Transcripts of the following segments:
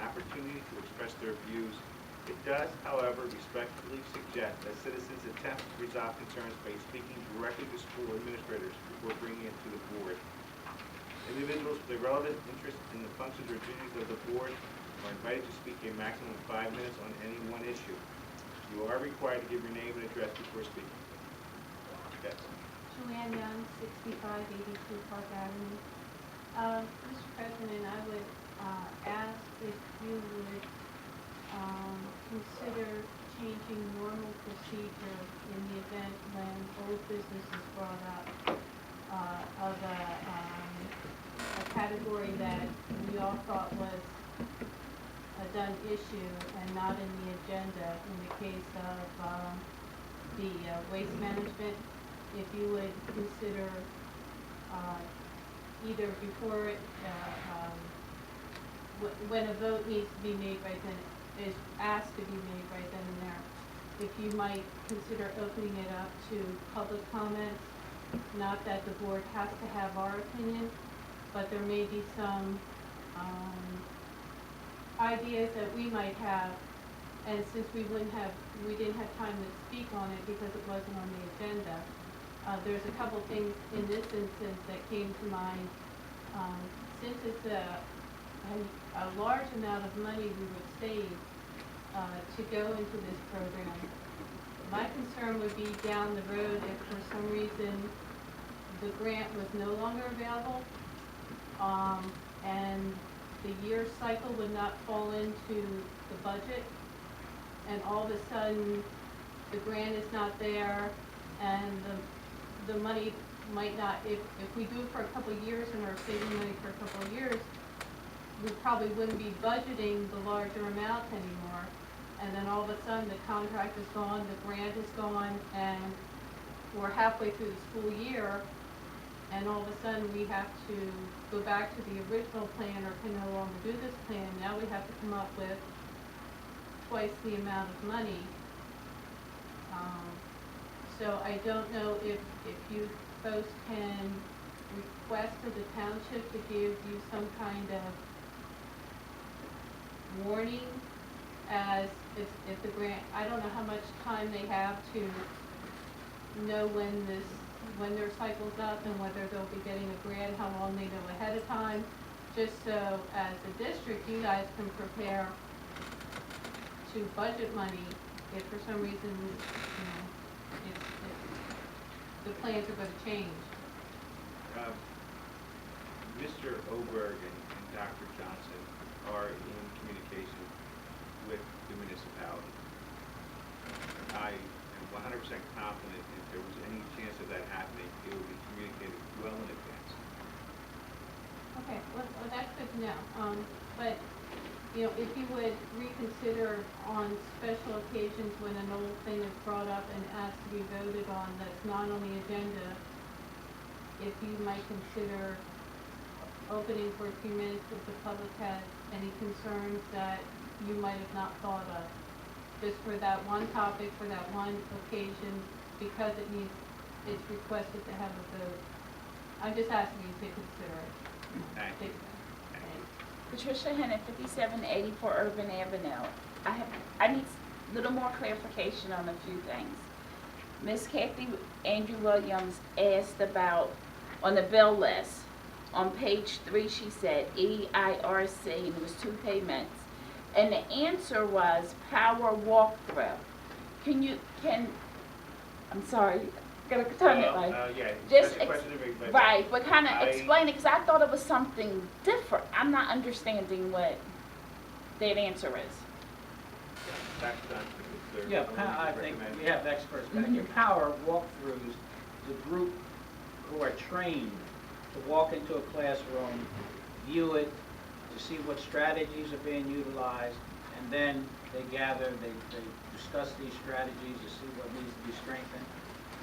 opportunity to express their views. It does, however, respectfully suggest that citizens attempt to resolve concerns by speaking directly to school administrators before bringing it to the board. Individuals with a relevant interest in the functions or duties of the board are invited to speak a maximum of 5 minutes on any one issue. You are required to give your name and address before speaking. Okay. Joanne Young, 6582 Park Avenue. Mr. President, I would ask if you would consider changing normal procedure in the event when old business is brought up of a category that we all thought was a done issue and not in the agenda in the case of the waste management. If you would consider either before it, when a vote needs to be made right then, is asked to be made right then and there, if you might consider opening it up to public comments. Not that the board has to have our opinion, but there may be some ideas that we might have, and since we didn't have time to speak on it because it wasn't on the agenda, there's a couple things in this instance that came to mind. Since it's a large amount of money we would save to go into this program, my concern would be down the road if for some reason the grant was no longer available, and the year cycle would not fall into the budget, and all of a sudden the grant is not there, and the money might not, if we do it for a couple of years and are saving money for a couple of years, we probably wouldn't be budgeting the larger amount anymore. And then all of a sudden the contract is gone, the grant is gone, and we're halfway through the school year, and all of a sudden we have to go back to the original plan or can no longer do this plan. Now we have to come up with twice the amount of money. So I don't know if you folks can request of the township to give you some kind of warning as if the grant, I don't know how much time they have to know when their cycle's up and whether they'll be getting a grant, how long they know ahead of time, just so as a district you guys can prepare to budget money if for some reason, the plans are going to change. Mr. Oberg and Dr. Johnson are in communication with the municipality. I am 100% confident if there was any chance of that happening, it would be communicated well in advance. Okay, well that's good to know. But if you would reconsider on special occasions when an old thing is brought up and asked to be voted on that's not on the agenda, if you might consider opening for a few minutes if the public has any concerns that you might have not thought of, just for that one topic, for that one occasion, because it's requested to have a vote. I'm just asking you to consider it. Thank you. Patricia Hennon, 5784 Urban Avenue. I need a little more clarification on a few things. Miss Kathy Andrew Williams asked about, on the bill list, on page 3 she said EIRC, and it was 2 payments. And the answer was power walkthrough. I'm sorry, gotta turn it like. Yeah, Just that's a question to me, but right, but kind of explain it, because I thought it was something different. I'm not understanding what that answer is. Dr. Johnson, Yeah, I think we have experts back here. Power walkthroughs, the group who are trained to walk into a classroom, view it, to see what strategies are being utilized, and then they gather, they discuss these strategies to see what needs to be strengthened.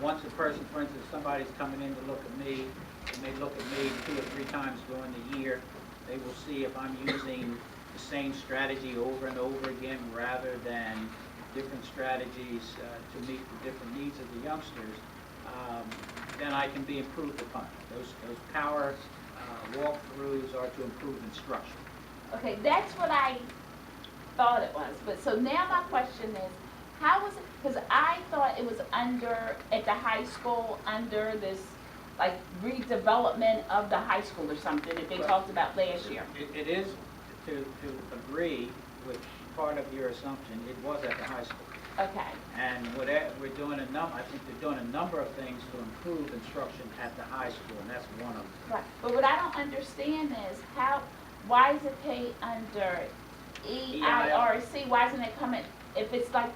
Once a person, for instance, somebody's coming in to look at me, and they look at me 2 or 3 times during the year, they will see if I'm using the same strategy over and over again rather than different strategies to meet the different needs of the youngsters, then I can be improved upon. Those power walkthroughs are to improve instruction. Okay, that's what I thought it was. But so now my question is, how was it, because I thought it was under, at the high school, under this, like, redevelopment of the high school or something that they talked about last year. It is, to agree with part of your assumption, it was at the high school. Okay, And we're doing I think they're doing a number of things to improve instruction at the high school, and that's one of them. right. But what I don't understand is why is it paid under EIRC? Why isn't it coming, if it's like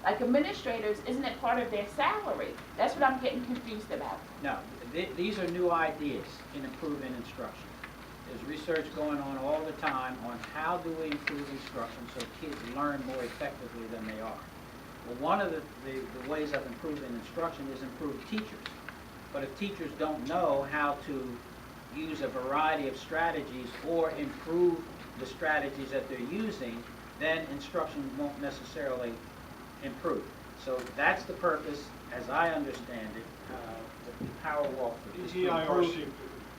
like administrators, isn't it part of their salary? That's what I'm getting confused about. No, these are new ideas in improving instruction. There's research going on all the time on how do we improve instruction so kids learn more effectively than they are. Well, one of the ways of improving instruction is improve teachers. But if teachers don't know how to use a variety of strategies or improve the strategies that they're using, then instruction won't necessarily improve. So that's the purpose, as I understand it, the power walkthrough. is The to improve- EIRC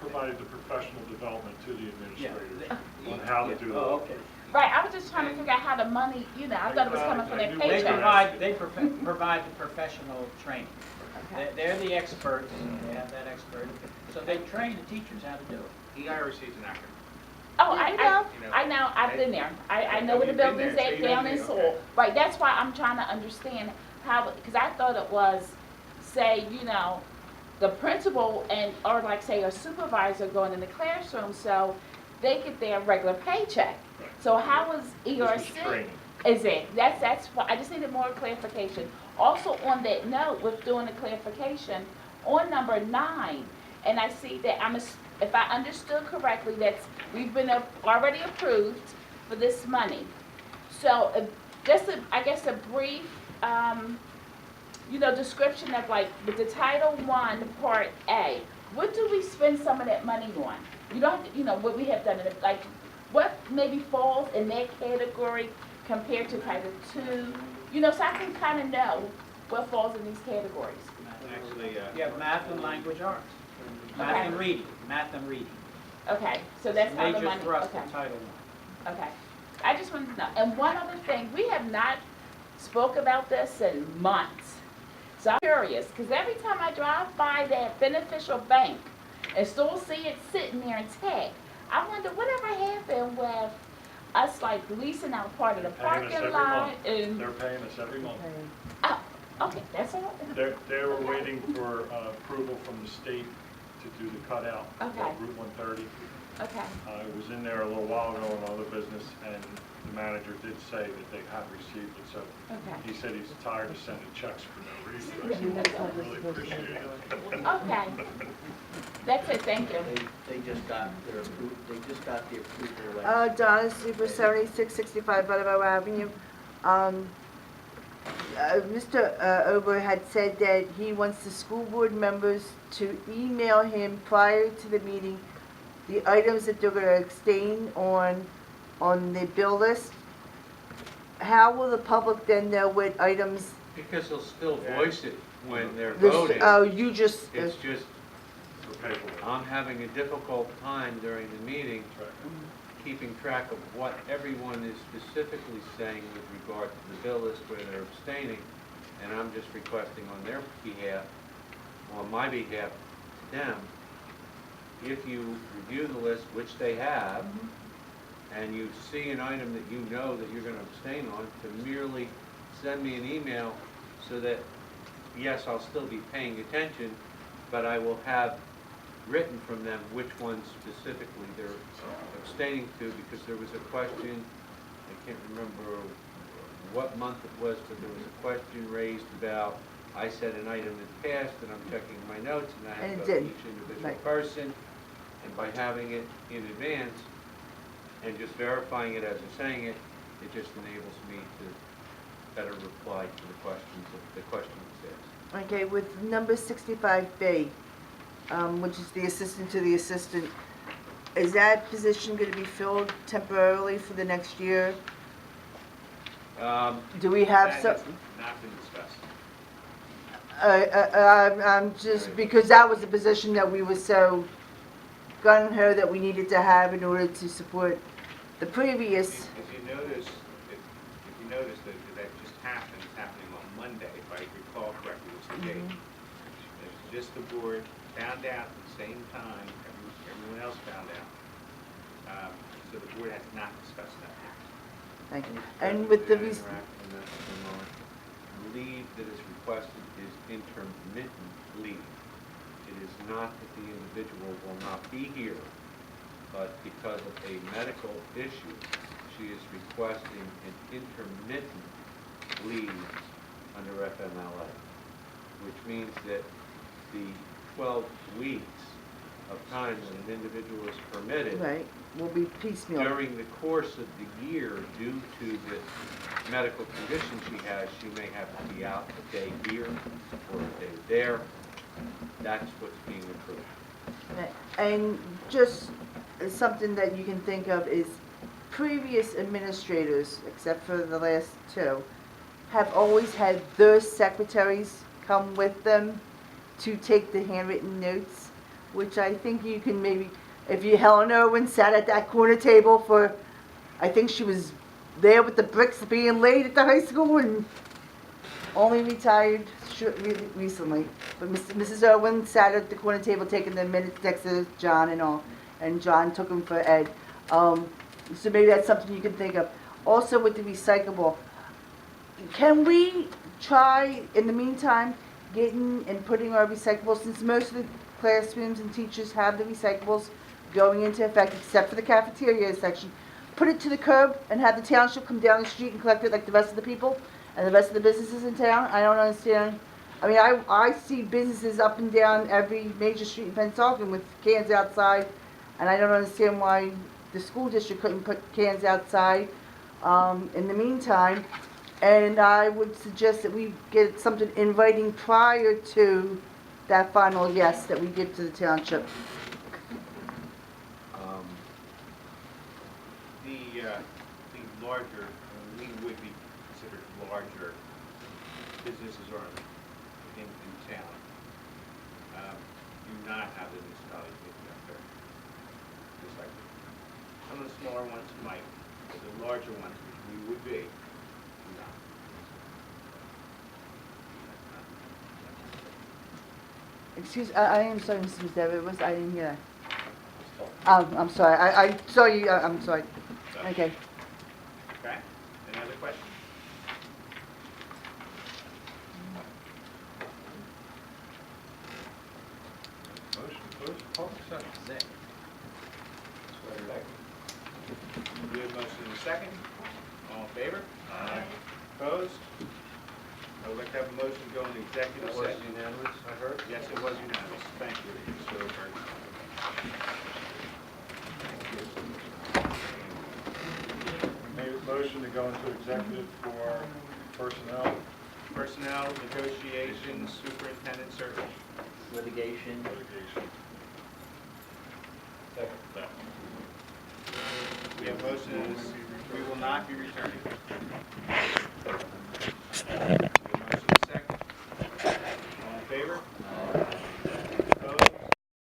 provided the professional development to the administrators Yeah. on how to do the Oh, okay. Right, I was just trying to figure out how the money, I thought it was coming from their They paycheck. They provide the professional training. Okay. They're the experts, they have that expert, so they train the teachers how to do it. EIRC is an acronym. Oh, Yeah, we know. I know, I've been there. I know where the You've been building's there, so at you know down me, in okay. Sewell. Right, that's why I'm trying to understand how, because I thought it was, say, the principal or like, say, a supervisor going in the classroom, so they get their regular paycheck. Right. So how is This ERC? was training. Is it? That's why, I just needed more clarification. Also on that note, with doing the clarification, on number 9, and I see that if I understood correctly, we've been already approved for this money. So just I guess a brief, description of like with the Title I, Part A. What do we spend some of that money on? You don't have to, what we have done, like what maybe falls in that category compared to Title II, so I can kind of know what falls in these categories. Actually, You have math and language arts, math Okay. and reading. Okay, so that's how the Major money, thrust okay, of Title I. okay. I just wanted to know, and one other thing, we have not spoke about this in months. So I'm curious, because every time I drive by that beneficial bank and still see it sitting there intact, I wonder whatever happened with us like leasing out part of the Paying us parking every lot month. and, They're paying us every month. oh, okay, that's all. They were waiting for approval from the state to do the cutout of Okay. Route 130. Okay, It was in there a little while ago in other business, and the manager did say that they had received it, so okay. he said he's tired of sending checks for no reason. I said, "Well, I really appreciate it." Okay. That's it, thank you. They just got the approval last. Donna Super, 7665 Buttermilk Avenue. Mr. Ober had said that he wants the school board members to email him prior to the meeting the items that they're going to abstain on the bill list. How will the public then know what items? Because they'll still voice it when they're this- voting. Oh, you just, It's just, For paperwork. I'm having a difficult time during the meeting That's right. keeping track of what everyone is specifically saying with regard to the bill list where they're abstaining, and I'm just requesting on their behalf, on my behalf, to them, if you review the list, which they have, and you see an item that you know that you're going to abstain on, to merely send me an email so that, yes, I'll still be paying attention, but I will have written from them which ones specifically they're abstaining to, because there was a question, I can't remember what month it was, but there was a question raised about, I said an item had passed, and I'm checking my notes, and I And have it to go to didn't. each individual Right. person, and by having it in advance, and just verifying it as they're saying it, it just enables me to better reply to the questions asked. okay, with number 65B, which is the assistant to the assistant, is that position going to be filled temporarily for the next year? Do we have That some? has not been discussed. I'm just, because that was the position that we were so gung-ho that we needed to have in order to support the previous. If you notice, noticed that that just happened, it's happening on Monday, if I recall correctly, was the date. It's just the board found out at the same time, everyone else found out. So the board has not discussed that. Thank you. And with the, May I interact on that for a moment? Leave that is requested is intermittent leave. It is not that the individual will not be here, but because of a medical issue, she is requesting an intermittent leave under FMLA, which means that the 12 weeks of time that an individual is permitted right, will be piecemeal. during the course of the year, due to the medical condition she has, she may have to be out a day here or a day there. That's what's being approved. Right. And just something that you can think of is previous administrators, except for the last two, have always had their secretaries come with them to take the handwritten notes, which I think you can maybe, if you, Helen Irwin sat at that corner table for, I think she was there with the bricks being laid at the high school and only retired recently. But Mrs. Irwin sat at the corner table taking the minutes next to John and all, and John took them for Ed. So maybe that's something you can think of. Also with the recyclable, can we try, in the meantime, getting and putting our recyclables, since most of the classrooms and teachers have the recyclables going into effect, except for the cafeteria section, put it to the curb and have the township come down the street and collect it like the rest of the people and the rest of the businesses in town? I don't understand. I mean, I see businesses up and down every major street in Pennsauken with cans outside, and I don't understand why the school district couldn't put cans outside in the meantime. And I would suggest that we get something in writing prior to that final yes that we give to the township. The larger, we would be considered larger businesses or in town, do not have the municipality picking up their recycling. Some of the smaller ones might, but the larger ones, which we would be, do not. Excuse, I am sorry, Mrs. Devitt, I didn't hear that. I'm sorry, I saw you, I'm sorry. Okay. Okay, any other questions? Motion to close the public session. We have motion in a second. All in favor? Aye. Opposed? I would like to have a motion to go into executive That was session. unanimous, I heard? Yes, it was unanimous. Thank you, Mr. Oberg. Made a motion to go into executive for personnel Personnel, negotiations, superintendent search. Litigation. litigation. We have motion, we will not be returning.